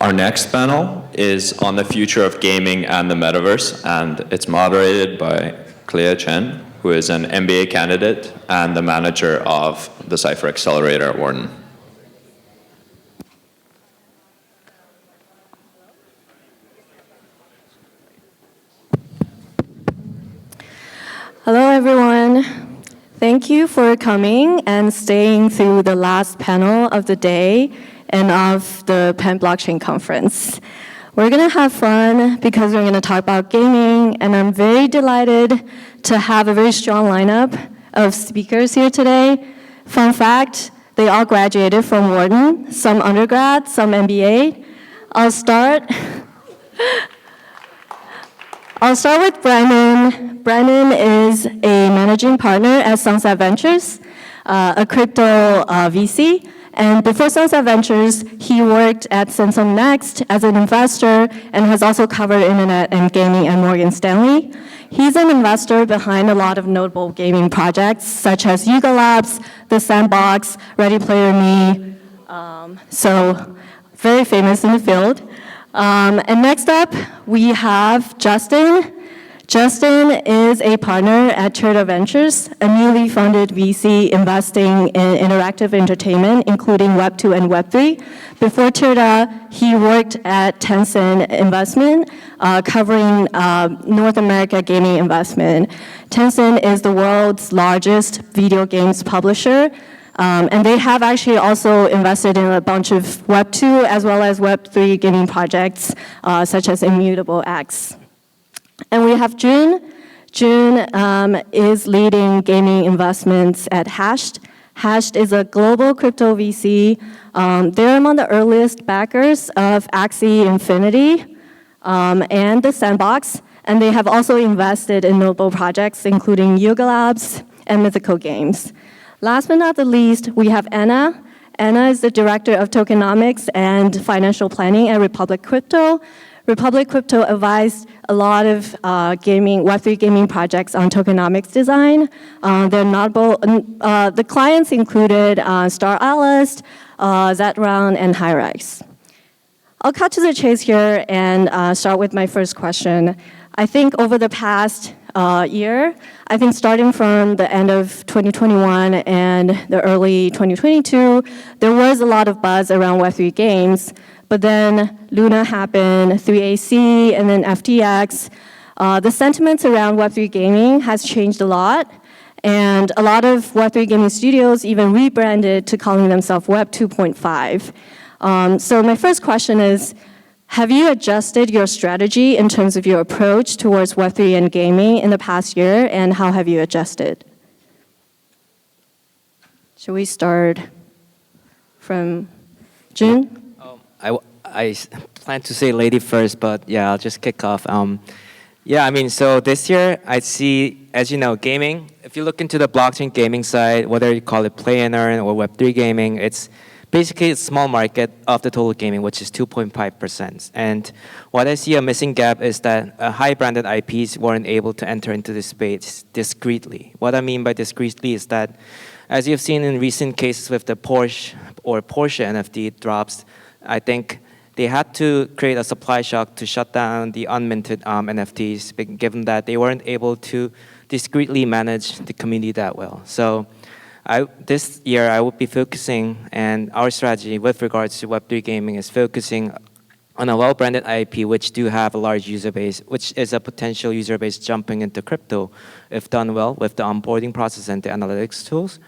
Our next panel is on the future of gaming and the metaverse, and it's moderated by Clea Chen, who is an MBA candidate and the manager of the Cypher Accelerator at Wharton. Hello, everyone. Thank you for coming and staying through the last panel of the day and of the Penn Blockchain Conference. We're going to have fun because we're going to talk about gaming, and I'm very delighted to have a very strong lineup of speakers here today. Fun fact, they all graduated from Wharton, some undergrad, some MBA. I'll start with Brennan. Brennan is a managing partner at Sunset Ventures, a crypto VC. And before Sunset Ventures, he worked at Samsung Next as an investor and has also covered internet and gaming at Morgan Stanley. He's an investor behind a lot of notable gaming projects, such as Yuga Labs, The Sandbox, Ready Player Me, so very famous in the field. And next up, we have Justin. Justin is a partner at Turtle Ventures, a newly funded VC investing in interactive entertainment, including Web2 and Web3. Before Turtle, he worked at Tencent Investment, covering North America gaming investment. Tencent is the world's largest video games publisher, and they have actually also invested in a bunch of Web2 as well as Web3 gaming projects, such as Immutable X. And we have June. June is leading gaming investments at Hashed. Hashed is a global crypto VC. They're among the earliest backers of Axie Infinity and The Sandbox, and they have also invested in notable projects, including Yuga Labs and Mythical Games. Last but not the least, we have Anna. Anna is the director of tokenomics and financial planning at Republic Crypto. Republic Crypto advised a lot of Web3 gaming projects on tokenomics design. They're notable. The clients included Star Atlas, Zetround, and Hyrax. I'll cut to the chase here and start with my first question. I think over the past year, I think starting from the end of 2021 and the early 2022, there was a lot of buzz around Web3 games. But then Luna happened, 3AC, and then FTX. The sentiments around Web3 gaming has changed a lot. And a lot of Web3 gaming studios even rebranded to calling themselves Web 2.5. So my first question is, have you adjusted your strategy in terms of your approach towards Web3 and gaming in the past year, and how have you adjusted? Should we start from June? I plan to say lady first, but yeah, I'll just kick off. Yeah, I mean, so this year I see, as you know, gaming, if you look into the blockchain gaming side, whether you call it play and earn or Web3 gaming, it's basically a small market of the total gaming, which is 2.5%. And what I see a missing gap is that high-branded IPs weren't able to enter into this space discreetly. What I mean by discreetly is that, as you've seen in recent cases with the Porsche NFT drops, I think they had to create a supply shock to shut down the unminted NFTs, given that they weren't able to discreetly manage the community that well. So this year, I will be focusing, and our strategy with regards to Web3 gaming is focusing on a well-branded IP, which do have a large user base, which is a potential user base jumping into crypto, if done well with the onboarding process and the analytics tools,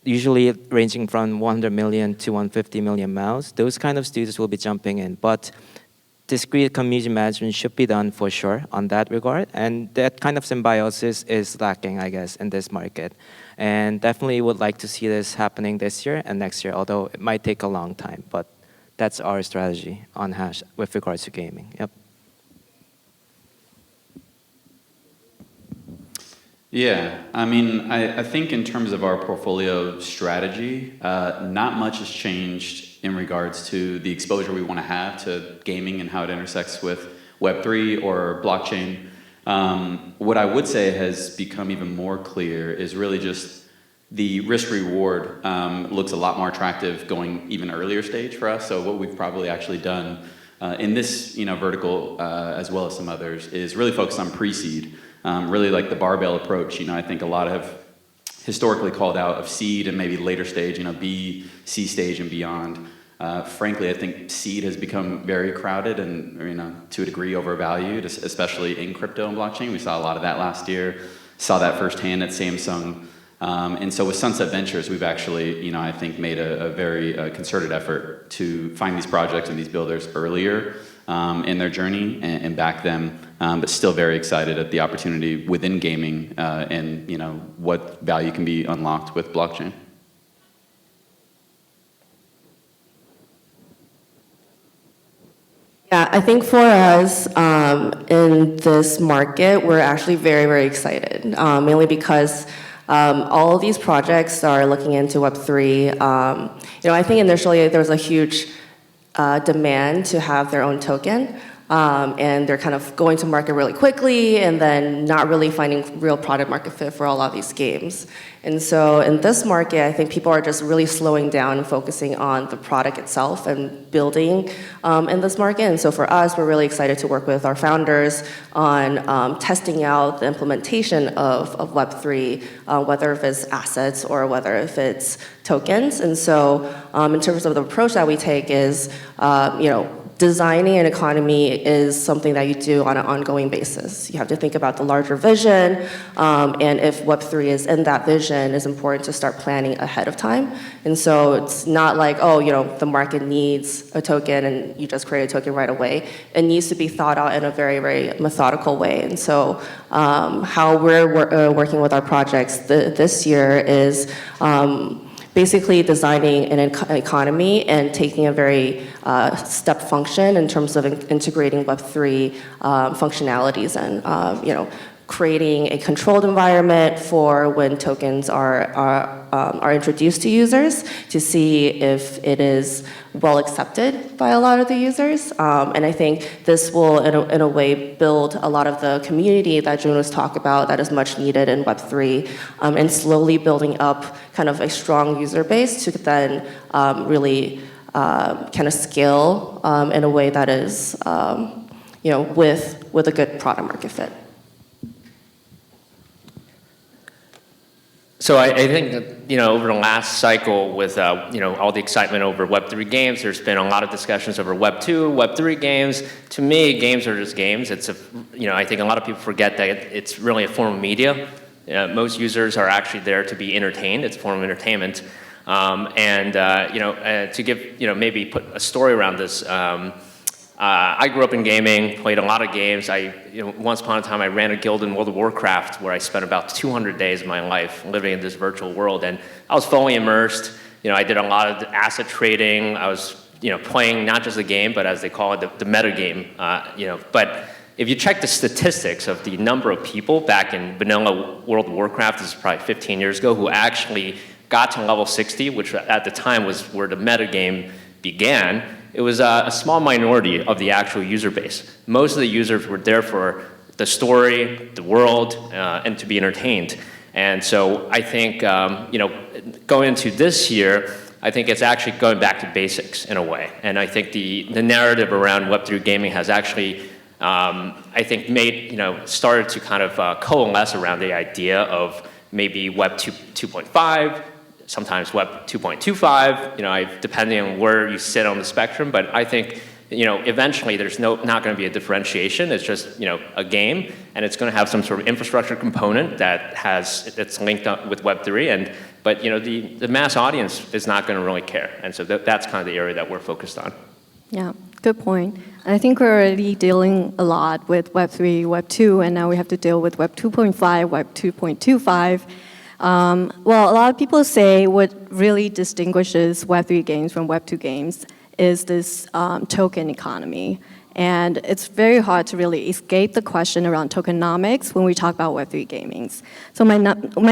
usually ranging from 100 million to 150 million MAUs. Those kind of studios will be jumping in, but discrete community management should be done for sure on that regard, and that kind of symbiosis is lacking, I guess, in this market. And definitely would like to see this happening this year and next year, although it might take a long time, but that's our strategy on Hash with regards to gaming. Yep. Yeah, I mean, I think in terms of our portfolio strategy, not much has changed in regards to the exposure we want to have to gaming and how it intersects with Web3 or blockchain. What I would say has become even more clear is really just the risk reward looks a lot more attractive going even earlier stage for us. So what we've probably actually done in this vertical, as well as some others, is really focused on pre-seed, really like the barbell approach. I think a lot have historically called out of seed and maybe later stage, B, C stage and beyond. Frankly, I think seed has become very crowded and, to a degree, overvalued, especially in crypto and blockchain. We saw a lot of that last year. Saw that firsthand at Samsung. And so with Sunset Ventures, we've actually, I think, made a very concerted effort to find these projects and these builders earlier in their journey and back them, but still very excited at the opportunity within gaming and, what value can be unlocked with blockchain. Yeah, I think for us in this market, we're actually very, very excited, mainly because all of these projects are looking into Web3. I think initially there was a huge demand to have their own token, and they're kind of going to market really quickly and then not really finding real product market fit for a lot of these games. And so in this market, I think people are just really slowing down and focusing on the product itself and building in this market. And so for us, we're really excited to work with our founders on testing out the implementation of Web3, whether if it's assets or whether if it's tokens. And so in terms of the approach that we take is, designing an economy is something that you do on an ongoing basis. You have to think about the larger vision, and if Web3 is in that vision, it's important to start planning ahead of time. And so it's not like, the market needs a token and you just create a token right away. It needs to be thought out in a very, very methodical way. And so how we're working with our projects this year is basically designing an economy and taking a very step function in terms of integrating Web3 functionalities and creating a controlled environment for when tokens are introduced to users to see if it is well accepted by a lot of the users. And I think this will, in a way, build a lot of the community that June was talking about that is much needed in Web3, and slowly building up kind of a strong user base to then really kind of scale in a way that is, with a good product market fit. So I think that, over the last cycle with, all the excitement over Web3 games, there's been a lot of discussions over Web2, Web3 games. To me, games are just games. It's I think a lot of people forget that it's really a form of media. Most users are actually there to be entertained. It's a form of entertainment. To give, maybe put a story around this, I grew up in gaming, played a lot of games. Once upon a time, I ran a guild in World of Warcraft where I spent about 200 days of my life living in this virtual world, and I was fully immersed. I did a lot of asset trading. I was, playing not just the game, but as they call it, the meta game. But if you check the statistics of the number of people back in vanilla World of Warcraft, this is probably 15 years ago, who actually got to level 60, which at the time was where the meta game began, it was a small minority of the actual user base. Most of the users were there for the story, the world, and to be entertained. And so I think, going into this year, I think it's actually going back to basics in a way. And I think the narrative around Web3 gaming has actually, I think, started to kind of coalesce around the idea of maybe Web 2.5, sometimes Web 2.25, depending on where you sit on the spectrum. But I think, eventually there's not going to be a differentiation. It's just, a game, and it's going to have some sort of infrastructure component that's linked up with Web3. But the mass audience is not going to really care. And so that's kind of the area that we're focused on. Yeah, good point. And I think we're already dealing a lot with Web3, Web2, and now we have to deal with Web 2.5, Web 2.25. Well, a lot of people say what really distinguishes Web3 games from Web2 games is this token economy. And it's very hard to really escape the question around tokenomics when we talk about Web3 gaming. So my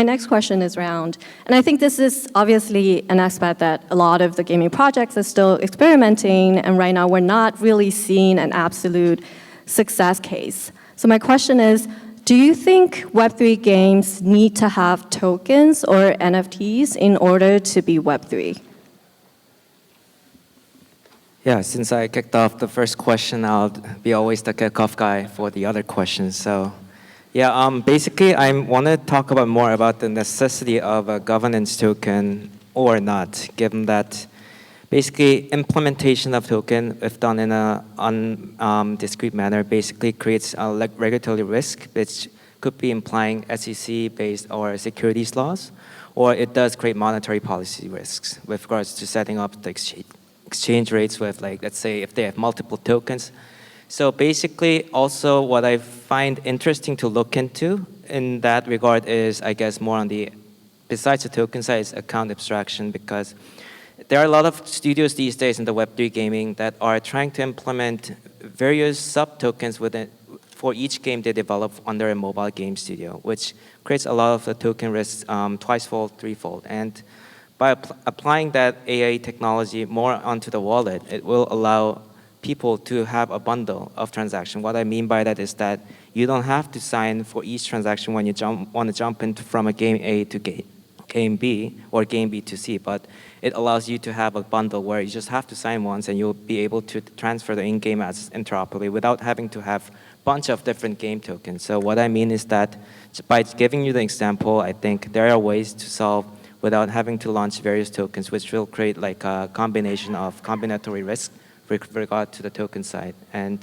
next question is around, and I think this is obviously an aspect that a lot of the gaming projects are still experimenting, and right now we're not really seeing an absolute success case. So my question is, do you think Web3 games need to have tokens or NFTs in order to be Web3? Yeah, since I kicked off the first question, I'll be always the kickoff guy for the other questions. So, yeah, basically, I want to talk about more about the necessity of a governance token or not, given that basically implementation of token, if done in a discrete manner, basically creates a regulatory risk, which could be implying SEC-based or securities laws, or it does create monetary policy risks with regards to setting up the exchange rates with, like, let's say, if they have multiple tokens. So basically, also what I find interesting to look into in that regard is, I guess, more on the, besides the token side, is account abstraction, because there are a lot of studios these days in the Web3 gaming that are trying to implement various sub-tokens within for each game they develop under a mobile game studio, which creates a lot of the token risks twice-fold, threefold. And by applying that AI technology more onto the wallet, it will allow people to have a bundle of transactions. What I mean by that is that you don't have to sign for each transaction when you want to jump into from a game A to game B or game B to C, but it allows you to have a bundle where you just have to sign once and you'll be able to transfer the in-game assets interoperably without having to have a bunch of different game tokens. So what I mean is that by giving you the example, I think there are ways to solve without having to launch various tokens, which will create like a combination of combinatory risk with regard to the token side. And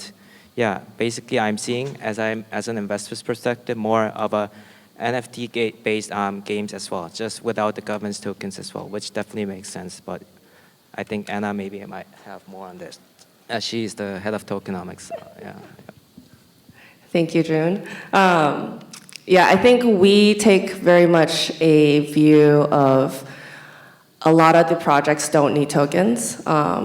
yeah, basically I'm seeing, as an investor's perspective, more of a NFT-based games as well, just without the governance tokens as well, which definitely makes sense. But I think Anna maybe might have more on this, as she's the head of tokenomics. So, yeah. Thank you, June. Yeah, I think we take very much a view of a lot of the projects don't need tokens.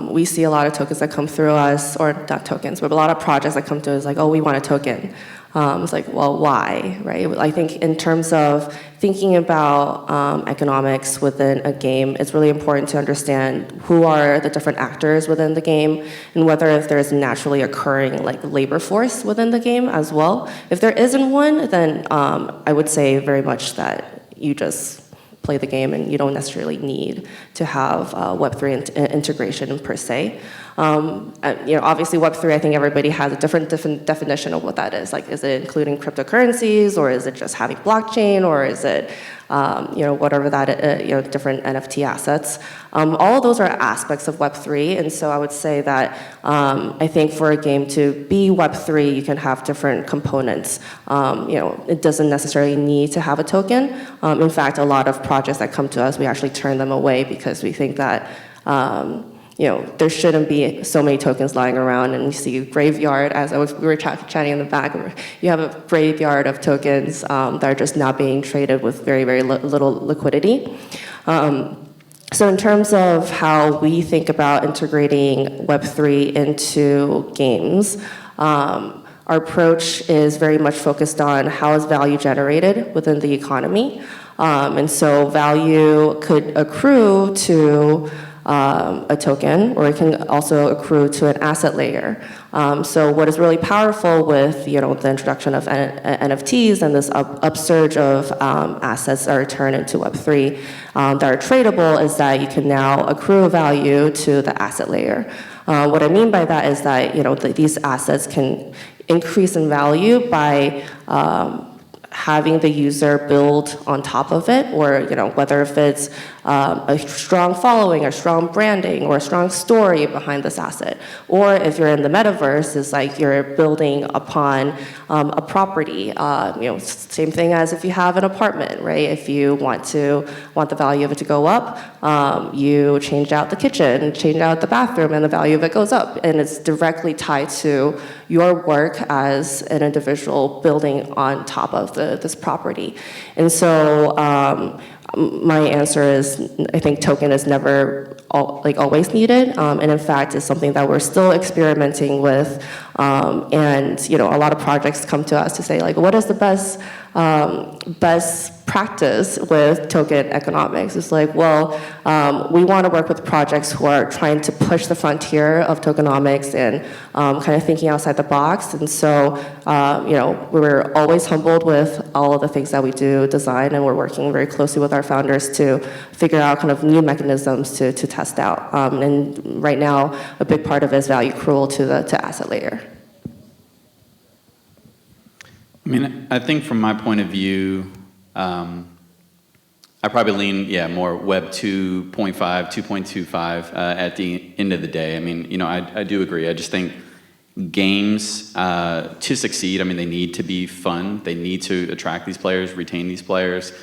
We see a lot of tokens that come through us, or not tokens, but a lot of projects that come to us like, oh, we want a token. It's like, well, why, right? I think in terms of thinking about economics within a game, it's really important to understand who are the different actors within the game and whether if there's naturally occurring like labor force within the game as well. If there isn't one, then I would say very much that you just play the game and you don't necessarily need to have Web3 integration per se. Obviously Web3, I think everybody has a different definition of what that is. Like, is it including cryptocurrencies, or is it just having blockchain, or is it, whatever that, different NFT assets? All of those are aspects of Web3, and so I would say that I think for a game to be Web3, you can have different components. It doesn't necessarily need to have a token. In fact, a lot of projects that come to us, we actually turn them away because we think that there shouldn't be so many tokens lying around, and you see a graveyard, we were chatting in the back, you have a graveyard of tokens that are just not being traded with very, very little liquidity. So in terms of how we think about integrating Web3 into games, our approach is very much focused on how is value generated within the economy. And so value could accrue to a token, or it can also accrue to an asset layer. So what is really powerful with the introduction of NFTs and this upsurge of assets that are turned into Web3 that are tradable is that you can now accrue value to the asset layer. What I mean by that is that these assets can increase in value by having the user build on top of it, or whether if it's a strong following or strong branding or a strong story behind this asset, or if you're in the metaverse, it's like you're building upon a property. Same thing as if you have an apartment, right? If you want the value of it to go up, you change out the kitchen, change out the bathroom, and the value of it goes up, and it's directly tied to your work as an individual building on top of this property. And so my answer is, I think token is never always needed, and in fact is something that we're still experimenting with. And a lot of projects come to us to say, like, what is the best best practice with token economics. It's like, well, we want to work with projects who are trying to push the frontier of tokenomics and kind of thinking outside the box. And so, we're always humbled with all of the things that we do design, and we're working very closely with our founders to figure out kind of new mechanisms to test out. And right now, a big part of it is value accrual to asset layer. I mean, I think from my point of view, I probably lean, more Web 2.5, 2.25 at the end of the day. I mean, I do agree. I just think games, to succeed, I mean, they need to be fun. They need to attract these players, retain these players.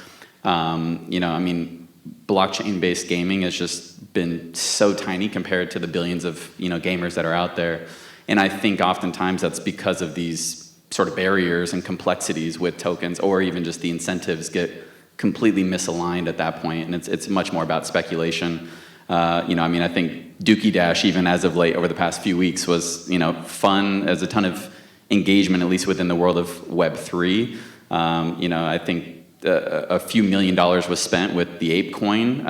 I mean, blockchain-based gaming has just been so tiny compared to the billions of, gamers that are out there. And I think oftentimes that's because of these sort of barriers and complexities with tokens, or even just the incentives get completely misaligned at that point, and it's much more about speculation. I mean, I think Dookie Dash, even as of late, over the past few weeks, was fun. There's a ton of engagement, at least within the world of Web3. I think a few $1 million was spent with the Ape coin,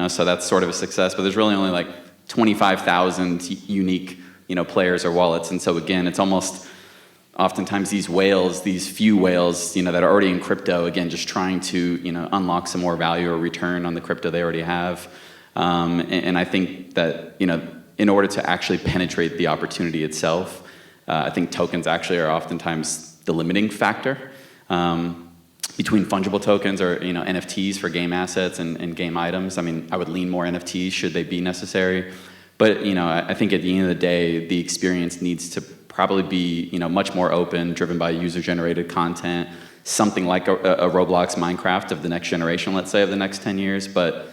so that's sort of a success. But there's really only like 25,000 unique players or wallets, and so again, it's almost oftentimes these whales, these few whales, that are already in crypto, again, just trying to, unlock some more value or return on the crypto they already have. And I think that, in order to actually penetrate the opportunity itself, I think tokens actually are oftentimes the limiting factor between fungible tokens or, NFTs for game assets and game items. I mean, I would lean more NFTs should they be necessary. But, I think at the end of the day, the experience needs to probably be much more open, driven by user-generated content, something like a Roblox Minecraft of the next generation, let's say, of the next 10 years. But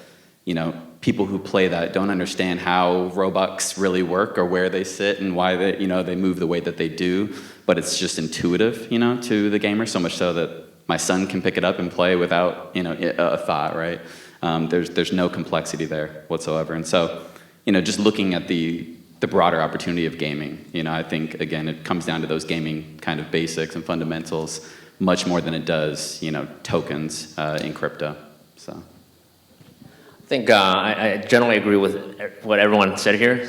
people who play that don't understand how Robux really work or where they sit and why they move the way that they do. But it's just intuitive, to the gamer, so much so that my son can pick it up and play without a thought, right? There's no complexity there whatsoever. And so just looking at the broader opportunity of gaming. I think, again, it comes down to those gaming kind of basics and fundamentals much more than it does, tokens in crypto. So, I think I generally agree with what everyone said here.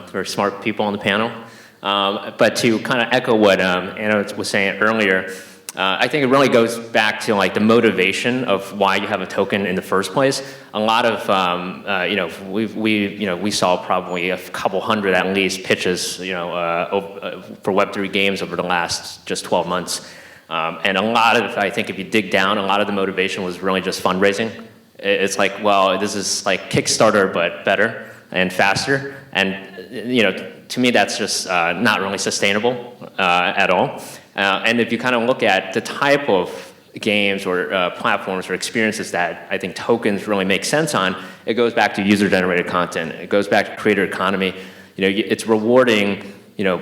Very smart people on the panel. But to kind of echo what Anna was saying earlier, I think it really goes back to like the motivation of why you have a token in the first place. A lot of we saw probably a couple hundred at least pitches for Web3 games over the last just 12 months, and a lot of, I think if you dig down, a lot of the motivation was really just fundraising. It's like, well, this is like Kickstarter but better and faster, and to me that's just not really sustainable at all. And if you kind of look at the type of games or platforms or experiences that I think tokens really make sense on, it goes back to user-generated content. It goes back to creator economy. It's rewarding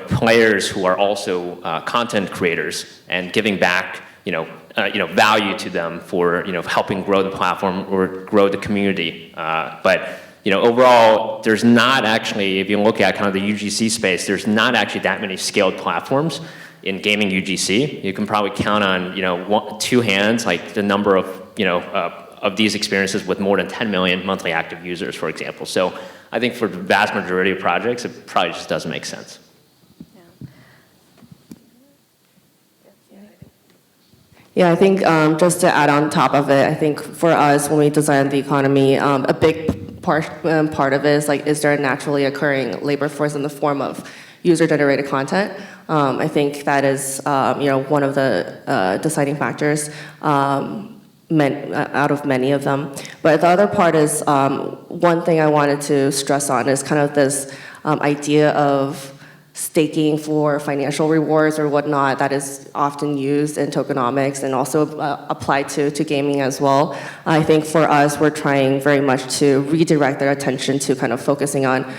players who are also content creators and giving back value to them for helping grow the platform or grow the community. But overall, there's not actually, if you look at kind of the UGC space, there's not actually that many scaled platforms in gaming UGC. You can probably count on two hands, like the number of these experiences with more than 10 million monthly active users, for example. So I think for the vast majority of projects, it probably just doesn't make sense. Yeah, I think just to add on top of it, I think for us, when we design the economy, a big part of it is like, is there a naturally occurring labor force in the form of user-generated content? I think that is, one of the deciding factors out of many of them. But the other part is, one thing I wanted to stress on is kind of this idea of staking for financial rewards or whatnot that is often used in tokenomics and also applied to gaming as well. I think for us, we're trying very much to redirect their attention to kind of focusing on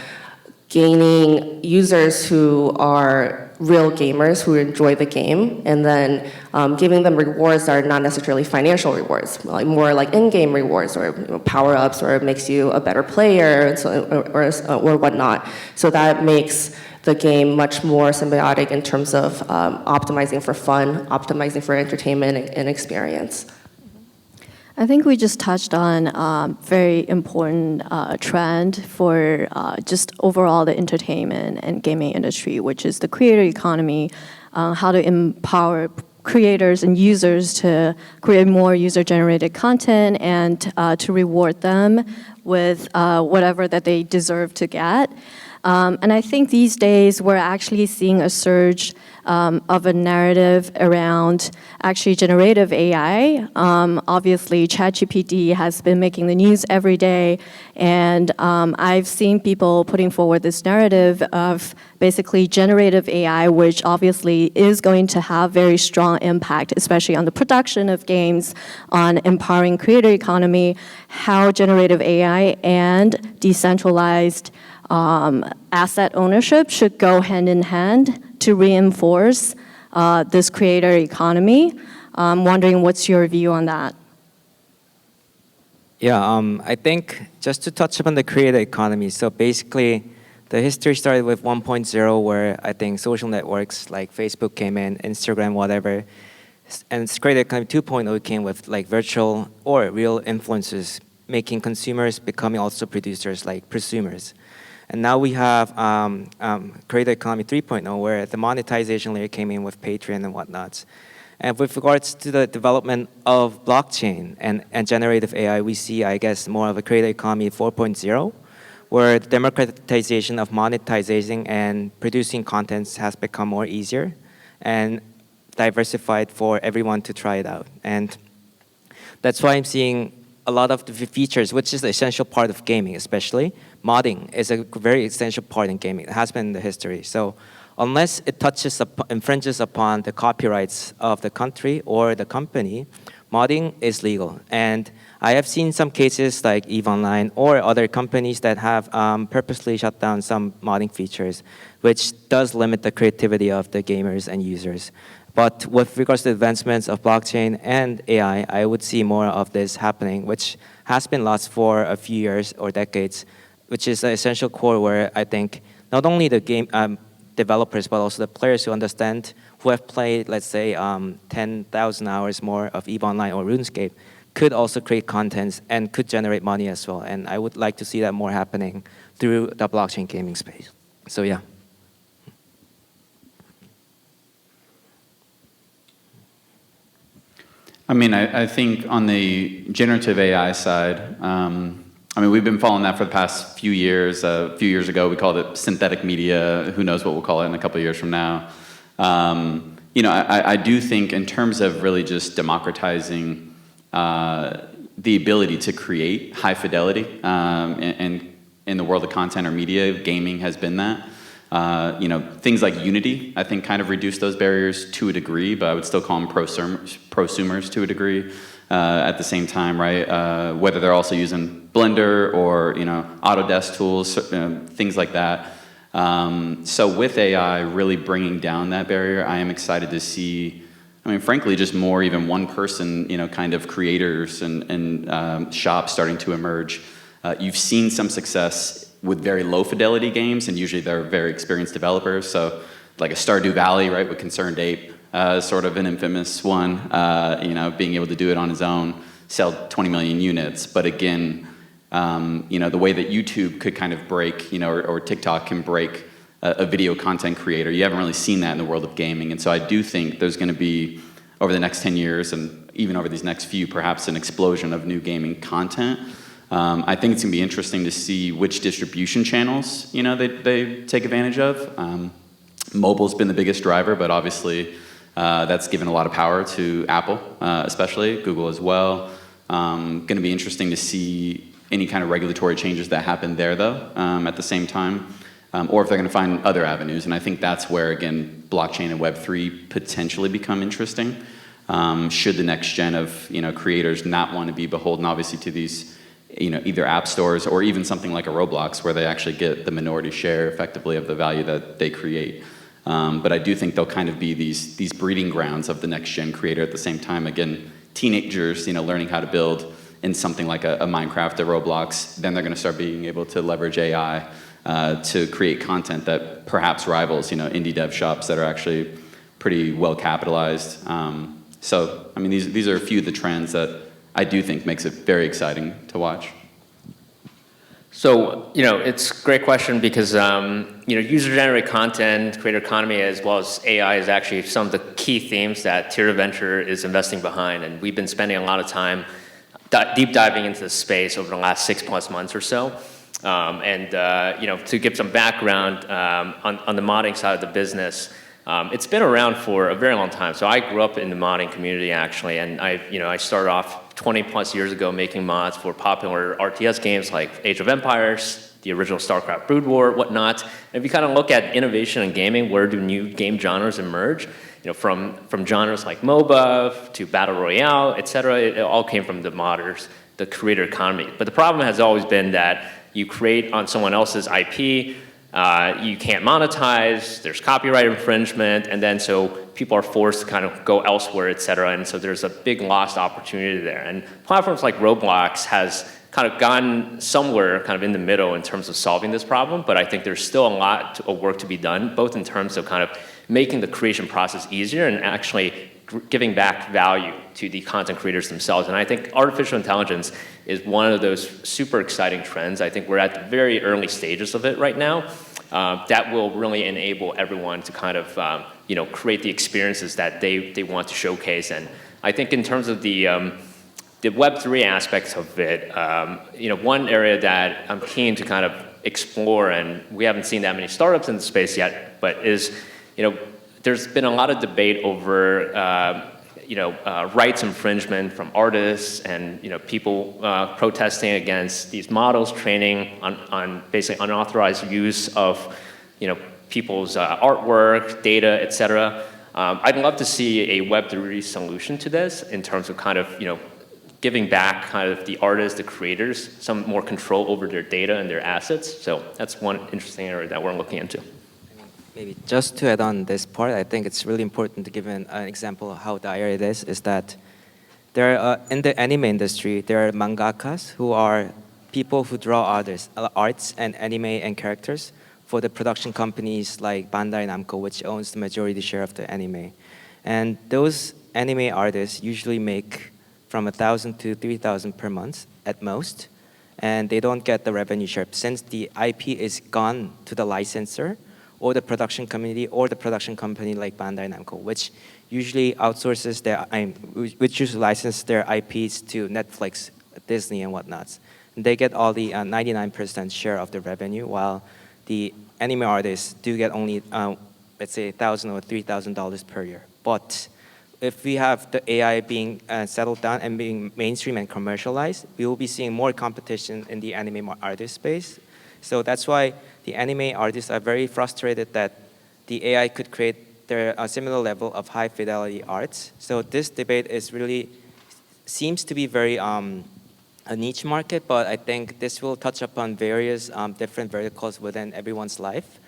gaining users who are real gamers who enjoy the game, and then giving them rewards that are not necessarily financial rewards, like more like in-game rewards or power-ups, or it makes you a better player or whatnot. So that makes the game much more symbiotic in terms of optimizing for fun, optimizing for entertainment and experience. I think we just touched on a very important trend for just overall the entertainment and gaming industry, which is the creator economy, how to empower creators and users to create more user-generated content and to reward them with whatever that they deserve to get. And I think these days we're actually seeing a surge of a narrative around actually generative AI. Obviously, ChatGPT has been making the news every day, and I've seen people putting forward this narrative of basically generative AI, which obviously is going to have very strong impact, especially on the production of games, on empowering creator economy, how generative AI and decentralized asset ownership should go hand in hand to reinforce this creator economy. I'm wondering what's your view on that? Yeah, I think just to touch upon the creator economy, so basically the history started with 1.0 where I think social networks like Facebook came in, Instagram, whatever, and it's creator economy 2.0 came with like virtual or real influencers, making consumers becoming also producers like prosumers. And now we have creator economy 3.0 where the monetization layer came in with Patreon and whatnots. And with regards to the development of blockchain and generative AI, we see, I guess, more of a creator economy 4.0, where the democratization of monetizing and producing contents has become more easier and diversified for everyone to try it out. And that's why I'm seeing a lot of the features, which is the essential part of gaming, especially modding is a very essential part in gaming. It has been in the history. So unless it infringes upon the copyrights of the country or the company, modding is legal. And I have seen some cases like EVE Online or other companies that have purposely shut down some modding features, which does limit the creativity of the gamers and users. But with regards to advancements of blockchain and AI, I would see more of this happening, which has been lost for a few years or decades, which is an essential core where I think not only the game developers, but also the players who understand, who have played, let's say, 10,000 hours more of EVE Online or RuneScape, could also create contents and could generate money as well. And I would like to see that more happening through the blockchain gaming space. So yeah. I mean, I think on the generative AI side, I mean, we've been following that for the past few years. A few years ago, we called it synthetic media. Who knows what we'll call it in a couple of years from now. You know, I do think in terms of really just democratizing the ability to create high fidelity and in the world of content or media, gaming has been that. You know, things like Unity, I think, kind of reduce those barriers to a degree, but I would still call them prosumers to a degree at the same time, right? Whether they're also using Blender or, you know, Autodesk tools, things like that. So with AI really bringing down that barrier, I am excited to see, I mean, frankly, just more even one person, you know, kind of creators and shops starting to emerge. You've seen some success with very low fidelity games, and usually they're very experienced developers. So like a Stardew Valley, right, with Concerned Ape, sort of an infamous one, you know, being able to do it on his own, sell 20 million units. But again, you know, the way that YouTube could kind of break, you know, or TikTok can break a video content creator, you haven't really seen that in the world of gaming. And so I do think there's going to be, over the next 10 years and even over these next few, perhaps an explosion of new gaming content. I think it's going to be interesting to see which distribution channels, you know, they take advantage of. Mobile's been the biggest driver, but obviously that's given a lot of power to Apple, especially, Google as well. Going to be interesting to see any kind of regulatory changes that happen there, though, at the same time, or if they're going to find other avenues. And I think that's where, again, blockchain and Web3 potentially become interesting. Should the next gen of, you know, creators not want to be beholden, obviously, to these, you know, either app stores or even something like a Roblox where they actually get the minority share effectively of the value that they create. But I do think they'll kind of be these breeding grounds of the next gen creator at the same time. Again, teenagers, you know, learning how to build in something like a Minecraft, a Roblox, then they're going to start being able to leverage AI to create content that perhaps rivals, indie dev shops that are actually pretty well capitalized. So, I mean, these are a few of the trends that I do think makes it very exciting to watch. So, it's a great question because, user-generated content, creator economy, as well as AI is actually some of the key themes that Tier Venture is investing behind. And we've been spending a lot of time deep diving into the space over the last 6+ months or so. To give some background on the modding side of the business, it's been around for a very long time. So I grew up in the modding community actually, and I started off 20+ years ago making mods for popular RTS games like Age of Empires, the original StarCraft Brood War, whatnot. And if you kind of look at innovation in gaming, where do new game genres emerge? From genres like MOBA to Battle Royale, et cetera, it all came from the modders, the creator economy. But the problem has always been that you create on someone else's IP, you can't monetize, there's copyright infringement, and then so people are forced to kind of go elsewhere, et cetera, and so there's a big lost opportunity there. And platforms like Roblox has kind of gotten somewhere kind of in the middle in terms of solving this problem, but I think there's still a lot of work to be done, both in terms of kind of making the creation process easier and actually giving back value to the content creators themselves. And I think artificial intelligence is one of those super exciting trends. I think we're at the very early stages of it right now. That will really enable everyone to kind of create the experiences that they want to showcase. And I think in terms of the Web3 aspects of it, one area that I'm keen to kind of explore, and we haven't seen that many startups in the space yet, but is, there's been a lot of debate over, rights infringement from artists and, people protesting against these models training on basically unauthorized use of, people's artwork, data, et cetera. I'd love to see a Web3 solution to this in terms of kind of, giving back kind of the artists, the creators, some more control over their data and their assets. So that's one interesting area that we're looking into. Maybe just to add on this part, I think it's really important to give an example of how dire it is that there are, in the anime industry, there are mangakas who are people who draw arts and anime and characters for the production companies like Bandai Namco, which owns the majority share of the anime. And those anime artists usually make from $1,000 to $3,000 per month at most, and they don't get the revenue share since the IP is gone to the licensor or the production community or the production company like Bandai Namco, which usually outsources which usually license their IPs to Netflix, Disney, and whatnots. And they get all the 99% share of the revenue, while the anime artists do get only, let's say, $1,000 or $3,000 per year. But if we have the AI being settled down and being mainstream and commercialized, we will be seeing more competition in the anime artist space. So that's why the anime artists are very frustrated that the AI could create a similar level of high fidelity arts. So this debate seems to be very a niche market, but I think this will touch upon various different verticals within everyone's life.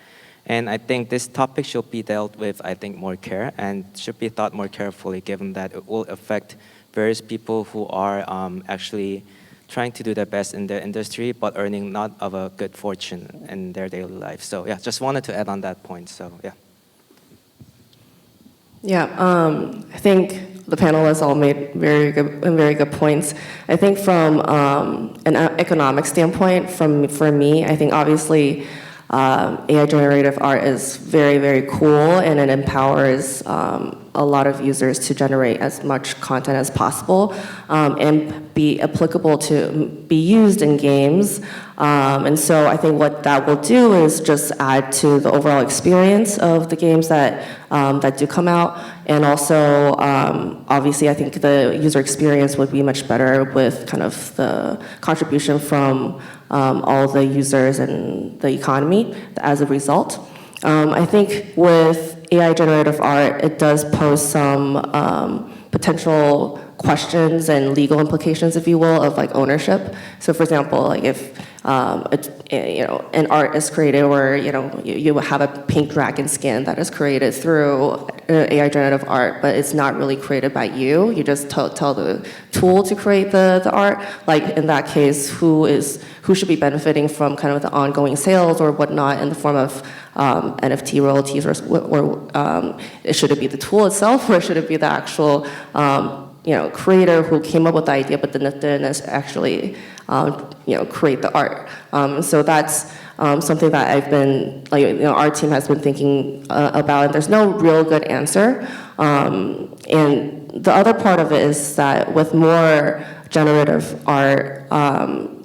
And I think this topic should be dealt with, I think, more care and should be thought more carefully, given that it will affect various people who are actually trying to do their best in their industry, but earning not of a good fortune in their daily life. So yeah, just wanted to add on that point. So yeah. Yeah, I think the panelists all made very good points. I think from an economic standpoint, for me, I think obviously AI generative art is very, very cool, and it empowers a lot of users to generate as much content as possible and be applicable to be used in games. And so I think what that will do is just add to the overall experience of the games that do come out. And also, obviously, I think the user experience would be much better with kind of the contribution from all the users and the economy as a result. I think with AI generative art, it does pose some potential questions and legal implications, if you will, of like ownership. So for example, like if an art is created where, you have a pink dragon skin that is created through AI generative art, but it's not really created by you. You just tell the tool to create the art. Like in that case, who should be benefiting from kind of the ongoing sales or whatnot in the form of NFT royalties, or should it be the tool itself, or should it be the actual creator who came up with the idea but didn't actually create the art. So that's something that I've been, our team has been thinking about, and there's no real good answer. And the other part of it is that with more generative art,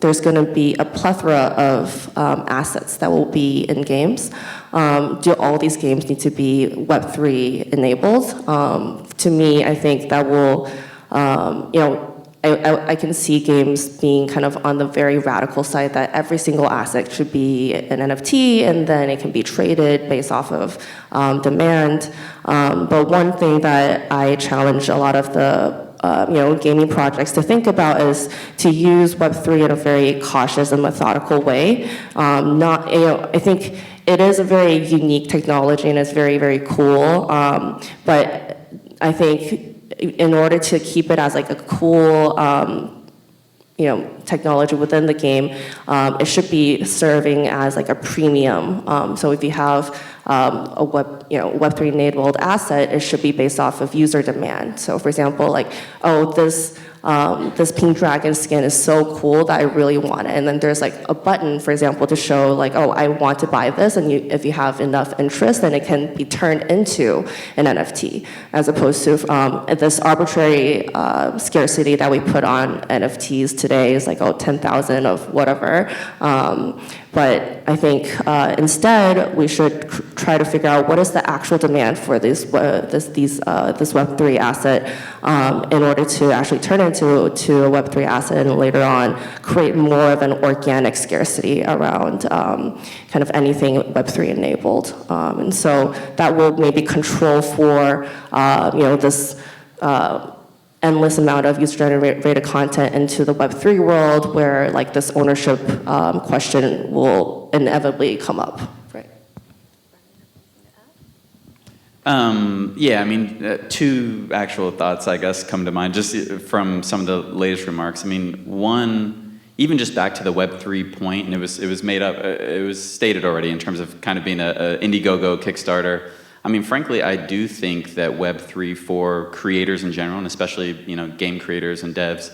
there's going to be a plethora of assets that will be in games. Do all these games need to be Web3 enabled? To me, I think that will, I can see games being kind of on the very radical side that every single asset should be an NFT, and then it can be traded based off of demand. But one thing that I challenge a lot of the gaming projects to think about is to use Web3 in a very cautious and methodical way. I think it is a very unique technology and it's very, very cool. But I think in order to keep it as like a cool technology within the game, it should be serving as like a premium. So if you have a Web3 enabled asset, it should be based off of user demand. So for example, like, this pink dragon skin is so cool that I really want it. And then there's like a button, for example, to show like, I want to buy this. And if you have enough interest, then it can be turned into an NFT, as opposed to this arbitrary scarcity that we put on NFTs today is like, 10,000 of whatever. But I think instead we should try to figure out what is the actual demand for this Web3 asset in order to actually turn it into a Web3 asset, and later on create more of an organic scarcity around kind of anything Web3 enabled. And so that will maybe control for this endless amount of user-generated content into the Web3 world, where like this ownership question will inevitably come up. Right. Yeah, I mean, two actual thoughts, I guess, come to mind just from some of the latest remarks. I mean, one, even just back to the Web3 point, and it was made up, it was stated already in terms of kind of being a Indiegogo Kickstarter. I mean, frankly, I do think that Web3 for creators in general, and especially game creators and devs,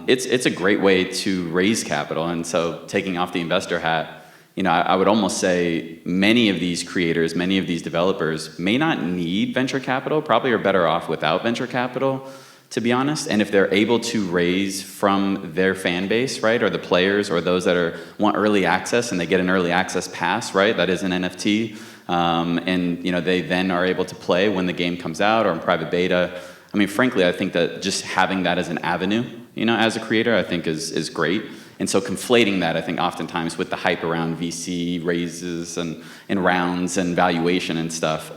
it's a great way to raise capital. And so, taking off the investor hat, I would almost say many of these creators, many of these developers may not need venture capital. Probably are better off without venture capital, to be honest. And if they're able to raise from their fan base, right, or the players, or those that want early access, and they get an early access pass, right, that is an NFT. And they then are able to play when the game comes out or in private beta. I mean, frankly, I think that just having that as an avenue, as a creator, I think is great. And so conflating that, I think, oftentimes with the hype around VC raises and rounds and valuation and stuff,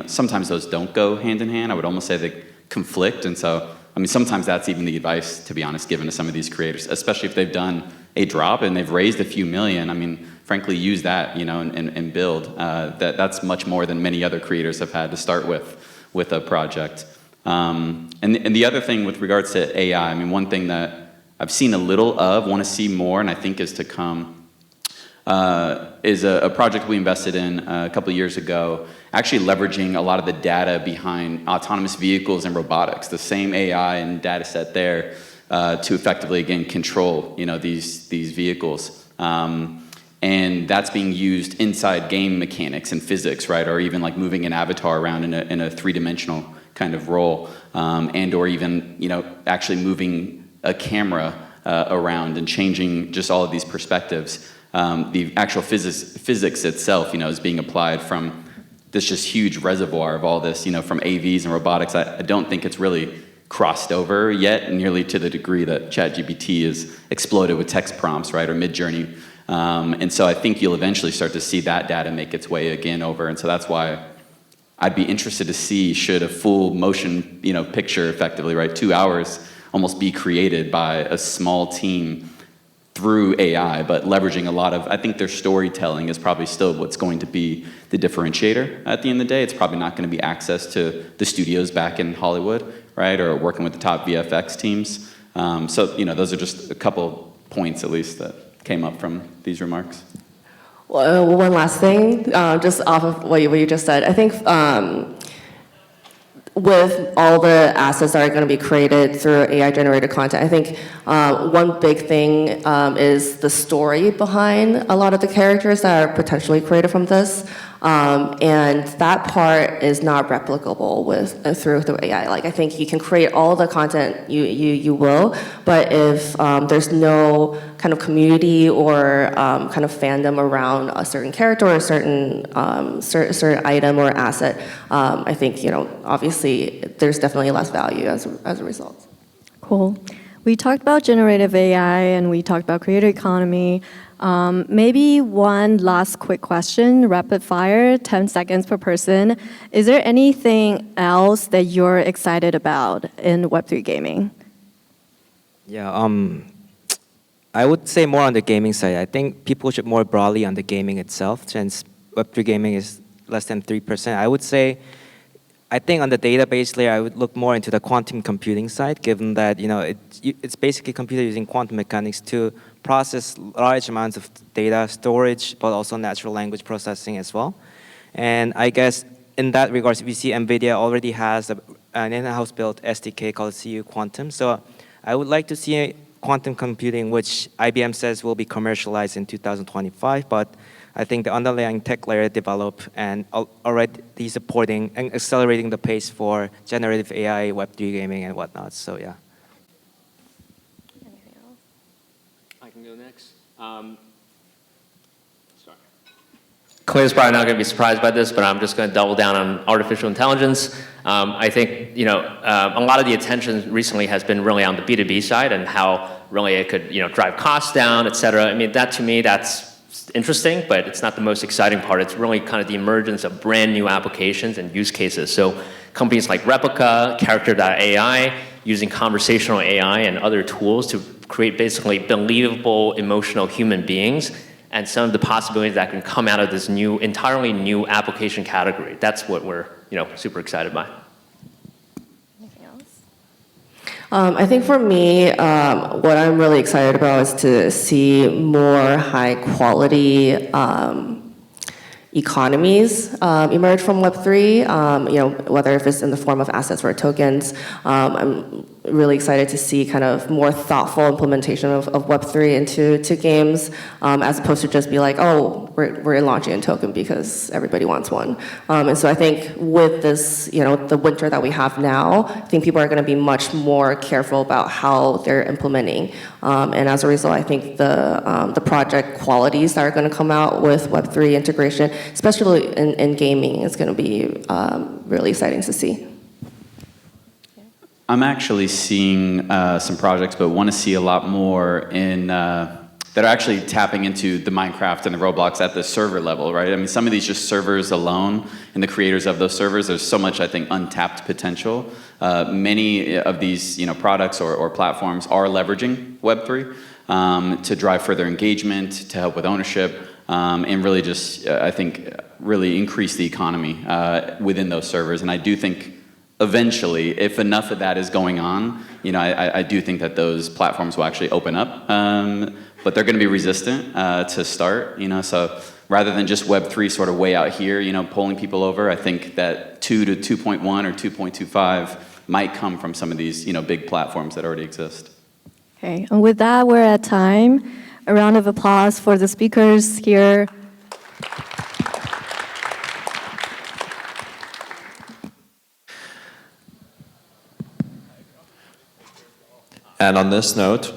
sometimes those don't go hand in hand. I would almost say they conflict. And so, I mean, sometimes that's even the advice, to be honest, given to some of these creators, especially if they've done a drop and they've raised a few million. I mean, frankly, use that, and build. That's much more than many other creators have had to start with a project. And the other thing with regards to AI, I mean, one thing that I've seen a little of, want to see more, and I think is to come, is a project we invested in a couple of years ago, actually leveraging a lot of the data behind autonomous vehicles and robotics, the same AI and data set there, to effectively, again, control, these vehicles. And that's being used inside game mechanics and physics, right? Or even like moving an avatar around in a three-dimensional kind of role, and or even actually moving a camera around and changing just all of these perspectives. The actual physics itself, is being applied from this just huge reservoir of all this, from AVs and robotics. I don't think it's really crossed over yet, nearly to the degree that ChatGPT is exploded with text prompts, right, or Midjourney. And so I think you'll eventually start to see that data make its way again over. And so that's why I'd be interested to see, should a full motion, picture effectively, right, 2 hours almost be created by a small team through AI, but leveraging a lot of, I think their storytelling is probably still what's going to be the differentiator at the end of the day. It's probably not going to be access to the studios back in Hollywood, right, or working with the top VFX teams. So, those are just a couple points, at least, that came up from these remarks. Well, one last thing, just off of what you just said. I think with all the assets that are going to be created through AI-generated content, I think one big thing is the story behind a lot of the characters that are potentially created from this. And that part is not replicable through AI. Like, I think you can create all the content you will, but if there's no kind of community or kind of fandom around a certain character or a certain item or asset, I think, obviously there's definitely less value as a result. Cool. We talked about generative AI and we talked about creator economy. Maybe one last quick question, rapid fire, 10 seconds per person. Is there anything else that you're excited about in Web3 gaming? Yeah, I would say more on the gaming side. I think people should more broadly on the gaming itself, since Web3 gaming is less than 3%. I would say, I think on the database layer, I would look more into the quantum computing side, given that it's basically computer using quantum mechanics to process large amounts of data storage, but also natural language processing as well. And I guess in that regards, we see NVIDIA already has an in-house built SDK called CU Quantum. So I would like to see quantum computing, which IBM says will be commercialized in 2025, but I think the underlying tech layer developed and already supporting and accelerating the pace for generative AI, Web3 gaming, and whatnot. So yeah. Anything else? I can go next. Sorry. Claire's probably not going to be surprised by this, but I'm just going to double down on artificial intelligence. I think a lot of the attention recently has been really on the B2B side and how really it could drive costs down, et cetera. I mean, that to me, that's interesting, but it's not the most exciting part. It's really kind of the emergence of brand new applications and use cases. So companies like Replica, Character.ai, using conversational AI and other tools to create basically believable, emotional human beings, and some of the possibilities that can come out of this entirely new application category. That's what we're super excited by. Anything else? I think for me, what I'm really excited about is to see more high quality economies emerge from Web3, whether if it's in the form of assets or tokens. I'm really excited to see kind of more thoughtful implementation of Web3 into games, as opposed to just be like, oh, we're launching a token because everybody wants one. And so I think with this, the winter that we have now, I think people are going to be much more careful about how they're implementing. And as a result, I think the project qualities that are going to come out with Web3 integration, especially in gaming, is going to be really exciting to see. I'm actually seeing some projects, but want to see a lot more that are actually tapping into the Minecraft and the Roblox at the server level, right? I mean, some of these just servers alone and the creators of those servers, there's so much, I think, untapped potential. Many of these products or platforms are leveraging Web3 to drive further engagement, to help with ownership, and really just, I think, really increase the economy within those servers. And I do think eventually, if enough of that is going on, I do think that those platforms will actually open up, but they're going to be resistant to start. So rather than just Web3 sort of way out here, pulling people over, I think that 2 to 2.1 or 2.25 might come from some of these big platforms that already exist. Okay, and with that, we're at time. A round of applause for the speakers here. And on this note,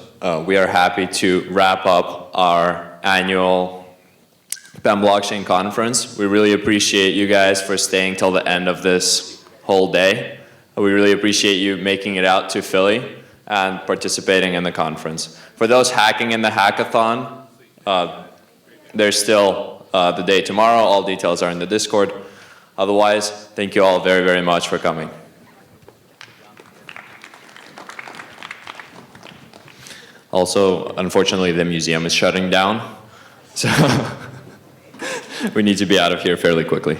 we are happy to wrap up our annual Penn Blockchain Conference. We really appreciate you guys for staying till the end of this whole day. We really appreciate you making it out to Philly and participating in the conference. For those hacking in the hackathon, there's still the day tomorrow. All details are in the Discord. Otherwise, thank you all very, very much for coming. Also, unfortunately, the museum is shutting down. So we need to be out of here fairly quickly.